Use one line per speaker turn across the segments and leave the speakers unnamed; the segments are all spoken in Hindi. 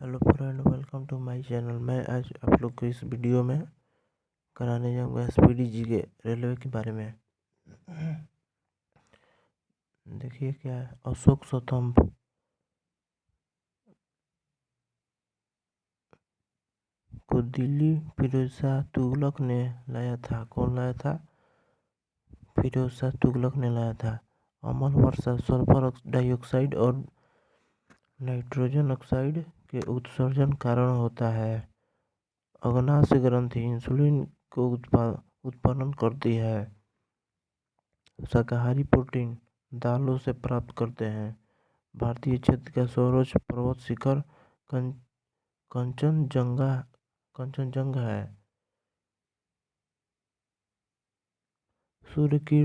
Hello friend, welcome to my channel. मैं आज आप लोग को इस वीडियो में कराने जाऊंगा एसपीडी जीके रेलवे के बारे में। देखिए क्या है। अशोक स्तंभ को दिल्ली फिरोज शाह तुगलक ने लाया था। कौन लाया था? फिरोज शाह तुगलक ने लाया था। अम्ल वर्षा सल्फर डाइऑक्साइड और नाइट्रोजन ऑक्साइड के उत्सर्जन कारण होता है। अग्नाशय ग्रंथि इंसुलिन को उत्पन्न करती है। शाकाहारी प्रोटीन दालों से प्राप्त करते हैं। भारतीय क्षेत्र का सर्वोच्च पर्वत शिखर कंचनजंगा है। सूर्य की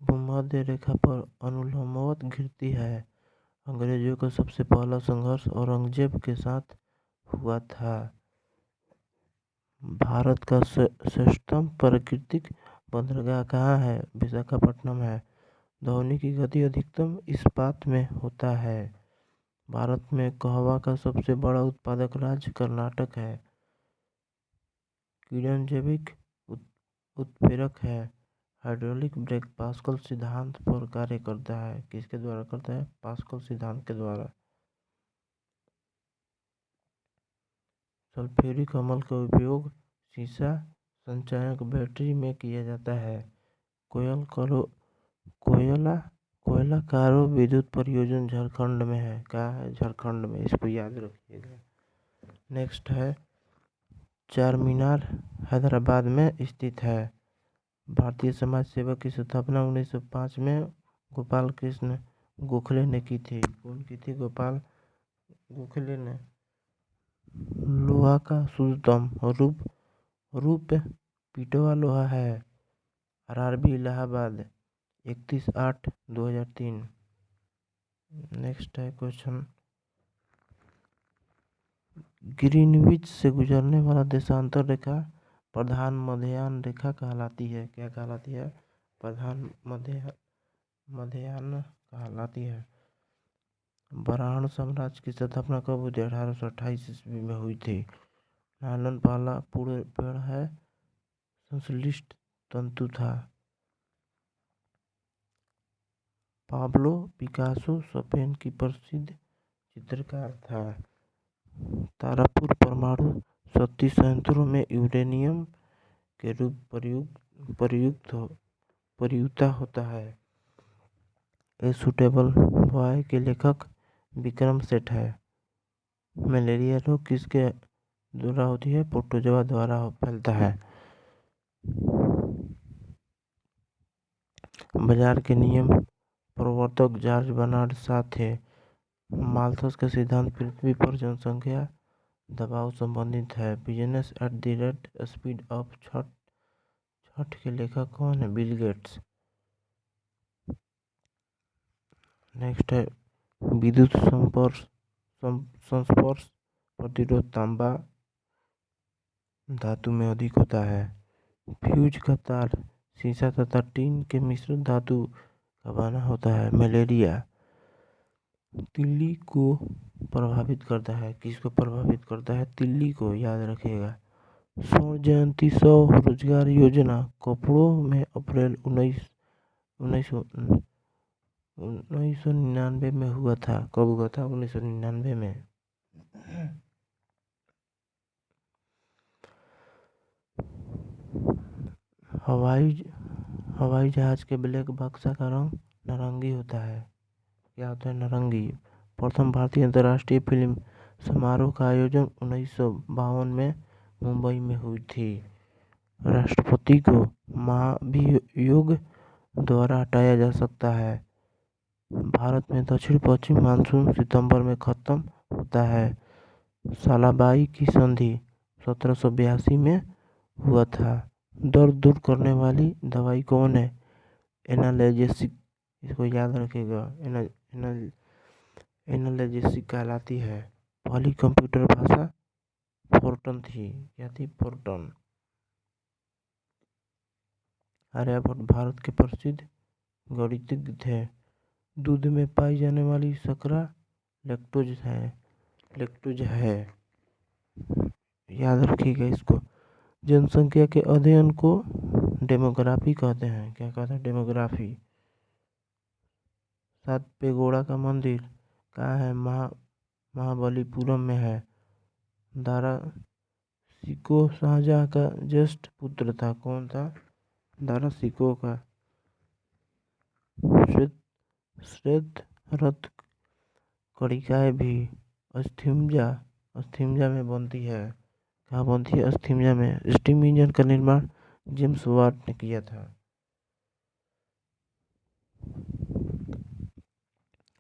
भूमध्य रेखा पर अनुलंबवत गिरती है। अंग्रेजों का सबसे पहला संघर्ष औरंगजेब के साथ हुआ था। भारत का श्रेष्ठतम प्राकृतिक बंदरगाह कहाँ है? विशाखापट्टनम है। ध्वनि की गति अधिकतम इस्पात में होता है। भारत में कहवा का सबसे बड़ा उत्पादक राज्य कर्नाटक है। किरण जैविक उत्प्रेरक है। हाइड्रोलिक ब्रेक पास्कल सिद्धांत पर कार्य करता है। किसके द्वारा करता है? पास्कल सिद्धांत के द्वारा। सल्फ्यूरिक अम्ल का उपयोग शीशा संचायक बैटरी में किया जाता है। कोयला कारो विद्युत परियोजना झारखंड में है। कहाँ है? झारखंड में। इसको याद रखिएगा। नेक्स्ट है चार मीनार, हैदराबाद में स्थित है। भारतीय समाज सेवा की स्थापना 1905 में गोपाल कृष्ण गोखले ने की थी। कौन की थी? गोपाल गोखले ने। लोहा का शुद्धतम रूप पीटवा लोहा है। आरआरबी इलाहाबाद 31/8/2003। नेक्स्ट है क्वेश्चन, ग्रीनविच से गुजरने वाला देशांतर रेखा प्रधान मध्याह्न रेखा कहलाती है। क्या कहलाती है? प्रधान मध्याह्न कहलाती है। ब्राह्मण साम्राज्य की स्थापना कब हुई थी? 1828 ईस्वी में हुई थी। नायलॉन पहला पूर्ण पेड़ है संश्लिष्ट तंतु था। पाब्लो पिकासो स्पेन की प्रसिद्ध चित्रकार था। तारापुर परमाणु शक्ति संयंत्रों में यूरेनियम के रूप प्रयुक्ता होता है। ए सूटेबल बॉय के लेखक विक्रम सेठ है। मलेरिया रोग किसके द्वारा होती है? प्रोटोजोआ द्वारा फैलता है। बाजार के नियम प्रवर्तक जॉर्ज बर्नार्ड शॉ थे। माल्थस का सिद्धांत पृथ्वी पर जनसंख्या दबाव संबंधित है। Business at the rate speed of Chhath के लेखक कौन है? Bill Gates. नेक्स्ट है विद्युत संस्पर्श प्रतिरोध तांबा धातु में अधिक होता है। फ्यूज का तार शीशा तथा टीन के मिश्रित धातु का बना होता है। मलेरिया तिल्ली को प्रभावित करता है। किसको प्रभावित करता है? तिल्ली को। याद रखिएगा। स्वर्ण जयंती रोजगार योजना कपड़ों में अप्रैल 1999 में हुआ था। कब हुआ था? 1999 में। हवाई जहाज के ब्लैक बक्सा का रंग नारंगी होता है। क्या होता है? नारंगी। प्रथम भारतीय अंतर्राष्ट्रीय फिल्म समारोह का आयोजन 1952 में मुंबई में हुई थी। राष्ट्रपति को महाभियोग द्वारा हटाया जा सकता है। भारत में दक्षिण पश्चिम मानसून सितंबर में खत्म होता है। सालाबाई की संधि 1782 में हुआ था। दर्द दूर करने वाली दवाई कौन है? एनाल्जेसिक। इसको याद रखिएगा। एनाल्जेसिक कहलाती है। पहली कंप्यूटर भाषा फोर्टन थी। क्या थी? फोर्टन। आर्यभट्ट भारत के प्रसिद्ध गणितज्ञ थे। दूध में पाई जाने वाली शर्करा लैक्टोज है। याद रखिएगा इसको। जनसंख्या के अध्ययन को डेमोग्राफी कहते हैं। क्या कहते हैं? डेमोग्राफी। 7 पेगोड़ा का मंदिर कहाँ है? महाबलीपुरम में है। दारा सिको शाहजहां का ज्येष्ठ पुत्र था। कौन था? दारा सिको का। श्वेत श्वेत रथ कणिकाएं भी अस्थिमज्जा में बनती है। कहाँ बनती है? अस्थिमज्जा में। स्टीम इंजन का निर्माण जेम्स वाट ने किया था।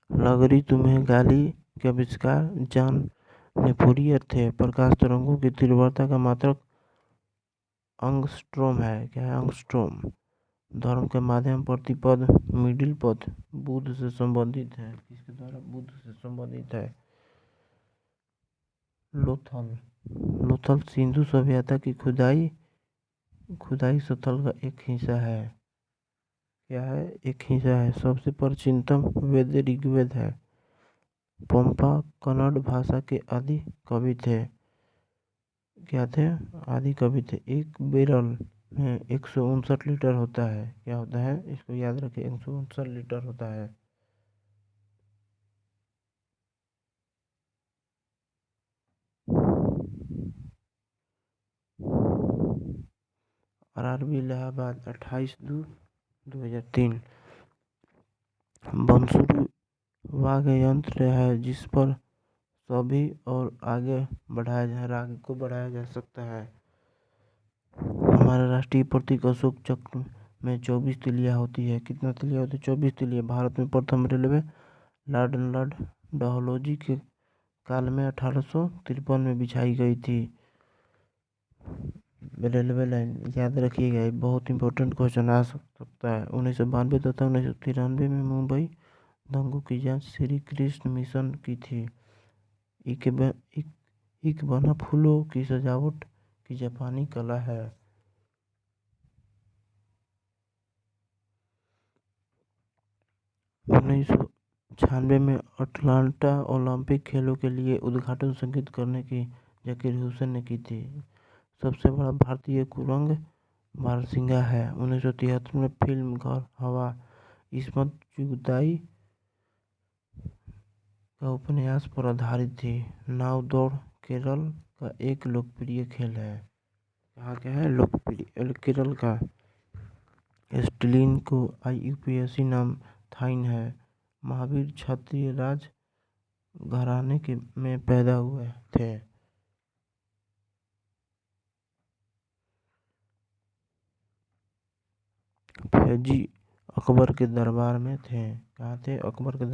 लगरी तुम्हें गाली के आविष्कार जॉन नेपोलियर थे। प्रकाश तरंगों की तीव्रता का मात्रक एंगस्ट्रॉम है। क्या है? एंगस्ट्रॉम। धर्म के माध्यम प्रतिपद मिडिल पद बुद्ध से संबंधित है। किसके द्वारा? बुद्ध से संबंधित है। लोथल सिंधु सभ्यता की खुदाई स्थल का एक हिस्सा है। क्या है? एक हिस्सा है। सबसे प्राचीनतम वेद ऋग्वेद है। पंपा कन्नड़ भाषा के आदि कवि थे। क्या थे? आदि कवि थे। एक बैरल में 159 लीटर होता है। क्या होता है? इसको याद रखें, 159 लीटर होता है। आरआरबी इलाहाबाद 28/2/2003। बंसुरी वाद्य यंत्र है जिस पर सभी और आगे राग को बढ़ाया जा सकता है। हमारा राष्ट्रीय प्रतीक अशोक चक्र में 24 तिलिया होती है। कितना तिलिया होती है? 24 तिलिया। भारत में प्रथम रेलवे लॉर्ड डलहौजी के काल में 1853 में बिछाई गई थी। रेलवे लाइन याद रखिएगा, ये बहुत इंपॉर्टेंट क्वेश्चन आ सकता है। 1992 तथा 1993 में मुंबई दंगों की जांच श्री कृष्ण मिशन की थी। इकबाना फूलों की सजावट की जापानी कला है। 1996 में अटलांटा ओलंपिक खेलों के लिए उद्घाटन संगीत करने की जाकिर हुसैन ने की थी। सबसे बड़ा भारतीय कुरंग बारहसिंगा है। 1973 में फिल्म घर हवा इस्मत चुगताई का उपन्यास पर आधारित थी। नाव दौड़ केरल का एक लोकप्रिय खेल है। कहाँ का है? लोकप्रिय केरल का। स्टेलिन को IUPAC नाम थाइन है। महावीर क्षत्रिय राज घराने के में पैदा हुए थे। फैजी अकबर के दरबार में थे। कहाँ थे? अकबर के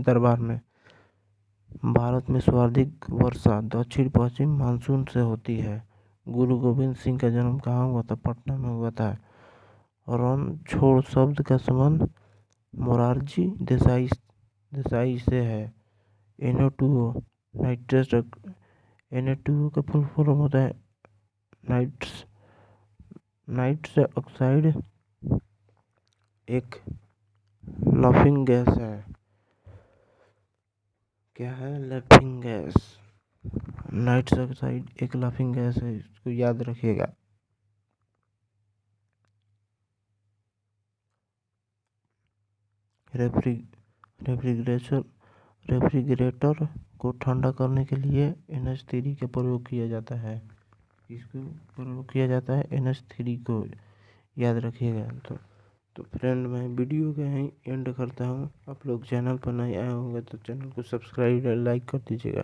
दरबार में। भारत में सर्वाधिक वर्षा दक्षिण पश्चिम मानसून से होती है। गुरु गोविंद सिंह का जन्म कहाँ हुआ था? पटना में हुआ था। रण छोड़ शब्द का संबंध मोरारजी देसाई से है। NO2 नाइट्रस Na2O का फुल फॉर्म होता है नाइट्रस ऑक्साइड। एक लाफिंग गैस है। क्या है? Laughing gas. नाइट्रस ऑक्साइड एक लाफिंग गैस है, इसको याद रखिएगा। रेफ्रिजरेटर को ठंडा करने के लिए NH3 का प्रयोग किया जाता है। इसको प्रयोग किया जाता है NH3 को, याद रखिएगा। तो फ्रेंड, मैं वीडियो का यहीं एंड करता हूँ। आप लोग चैनल पर नए आए होंगे तो चैनल को सब्सक्राइब लाइक कर दीजिएगा।